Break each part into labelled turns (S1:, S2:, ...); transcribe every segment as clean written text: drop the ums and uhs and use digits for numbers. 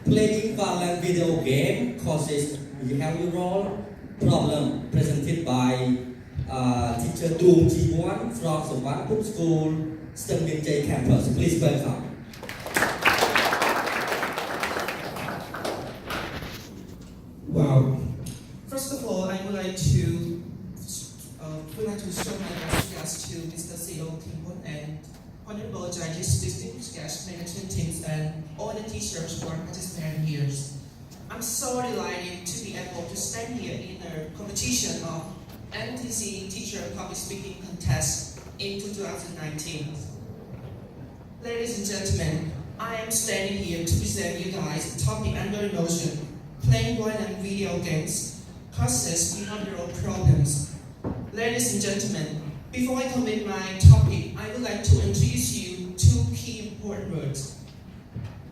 S1: Playing violent video game causes behavioral problem presented by teacher Doom Ji-won from Songwon School, Stemmin J campus. Please welcome.
S2: Wow. First of all, I would like to show my best to Mr. CEO Kim Won and honorable judges, distinguished guests, management teams, and all the teachers who are participating here. I'm so delighted to be able to stand here in a competition of NTC Teacher Public Speaking Contest in 2019. Ladies and gentlemen, I am standing here to present you guys the topic under emotion. Playing violent video games causes behavioral problems. Ladies and gentlemen, before I commit my topic, I would like to introduce you two key important words.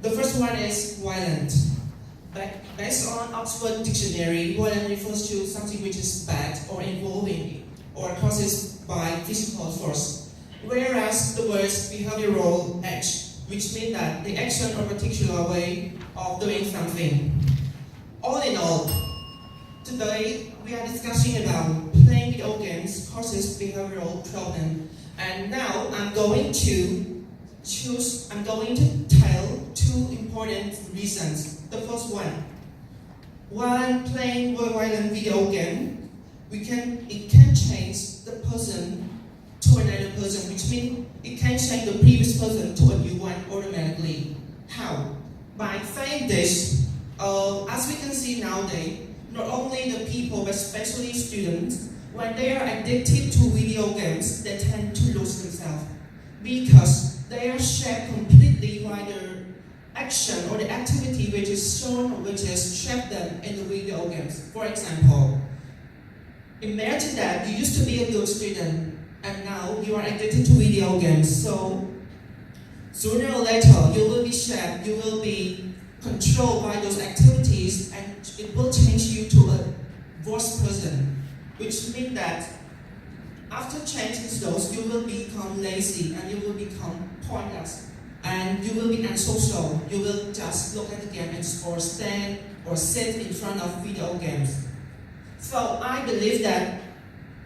S2: The first one is violent. Based on Oxford Dictionary, violent refers to something which is bad or involving or caused by physical force. Whereas the words behavioral act, which means that the action or particular way of doing something. All in all, today we are discussing about playing video games causes behavioral problem, and now I'm going to tell two important reasons. The first one, while playing violent video game, it can change the person to another person, which means it can change the previous person to a new one automatically. How? By saying this, as we can see nowadays, not only the people but especially students, when they are addicted to video games, they tend to lose themselves because they are shaped completely by the action or the activity which is shown or which has shaped them in the video games. For example, imagine that you used to be a good student and now you are addicted to video games. So sooner or later you will be shaped, you will be controlled by those activities, and it will change you to a worse person, which means that after changing those, you will become lazy and you will become pointless and you will be unsocial. You will just look at the game or stand or sit in front of video games. So I believe that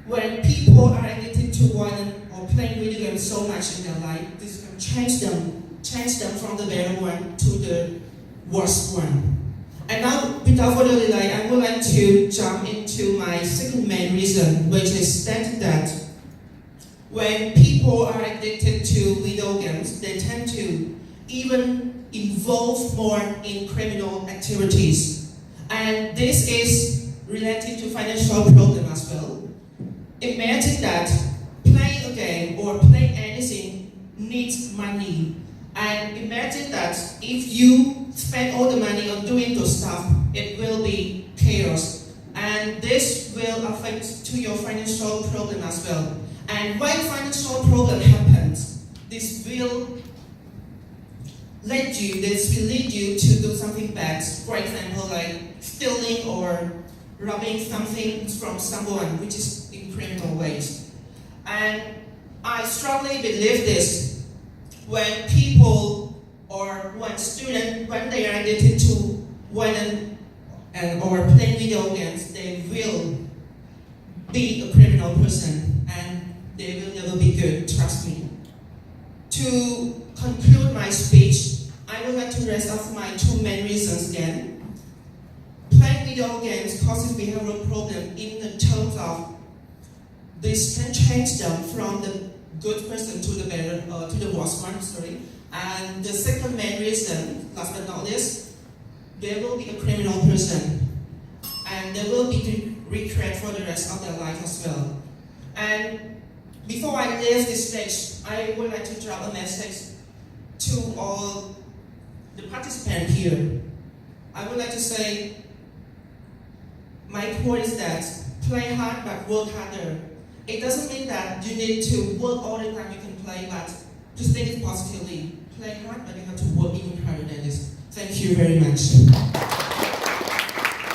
S2: when people are addicted to violent or playing video games so much in their life, this can change them from the better one to the worst one. And now, without further delay, I would like to jump into my second main reason, which is that when people are addicted to video games, they tend to even involve more in criminal activities. And this is related to financial problem as well. Imagine that playing a game or playing anything needs money. And imagine that if you spend all the money on doing those stuff, it will be chaos. And this will affect to your financial problem as well. And when financial problem happens, this will lead you to do something bad. For example, like stealing or robbing something from someone, which is in criminal ways. And I strongly believe this. When people or when students, when they are addicted to violent or playing video games, they will be a criminal person and they will never be good, trust me. To conclude my speech, I would like to raise up my two main reasons again. Playing video games causes behavioral problem in the terms of this can change them from the good person to the better, to the worst one, sorry. And the second main reason, last but not least, they will be a criminal person. And they will be regret for the rest of their life as well. And before I leave this stage, I would like to drop a message to all the participants here. I would like to say, my point is that play hard but work harder. It doesn't mean that you need to work all the time you can play, but just think it positively. Play hard, but you have to work even harder than this. Thank you very much.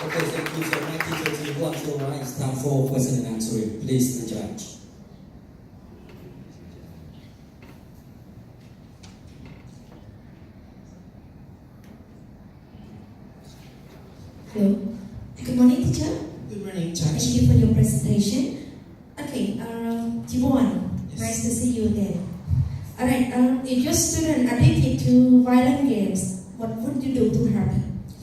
S1: Okay, thank you so much, Teacher Ji-won. So now it's time for question and answering. Please, the judge.
S3: Hello. Good morning, teacher.
S2: Good morning,
S3: Thank
S2: Judge.
S3: you for your presentation. Okay, Jibon,
S2: Yes.
S3: nice to see you again. Alright, if your student addicted to violent games, what would you do to help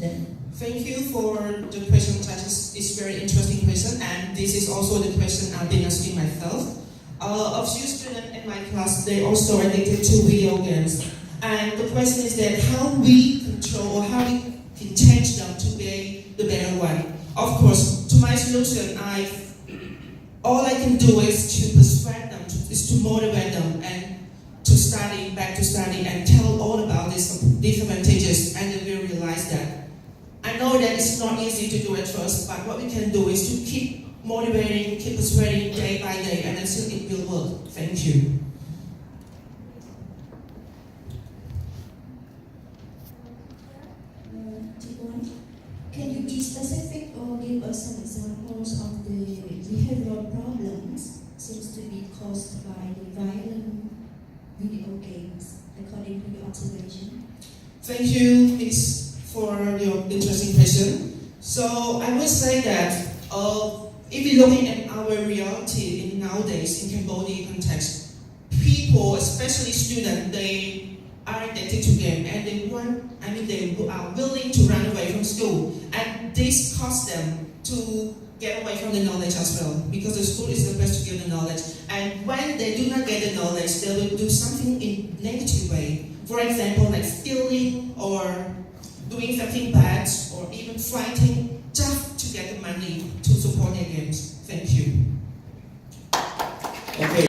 S3: them?
S2: Thank you for the question, Judge. It's very interesting question, and this is also the question I've been asking myself. A few students in my class, they also addicted to video games. And the question is that how we control or how we can change them to be the better one. Of course, to my solution, all I can do is to persuade them, is to motivate them and to study, back to study, and tell all about these disadvantages, and they will realize that. I know that it's not easy to do at first, but what we can do is to keep motivating, keep persuading day by day, and until it will work. Thank you.
S3: Jibon, can you be specific or give us some examples of the behavioral problems seems to be caused by the violent video games, according to your observation?
S2: Thank you, Miss, for your interesting question. So I would say that if you're looking at our reality in nowadays in Cambodia context, people, especially students, they are addicted to game and they are willing to run away from school, and this causes them to get away from the knowledge as well, because the school is the best to give the knowledge. And when they do not get the knowledge, they will do something in negative way. For example, like stealing or doing something bad or even fighting just to get the money to support their games. Thank you.
S1: Okay.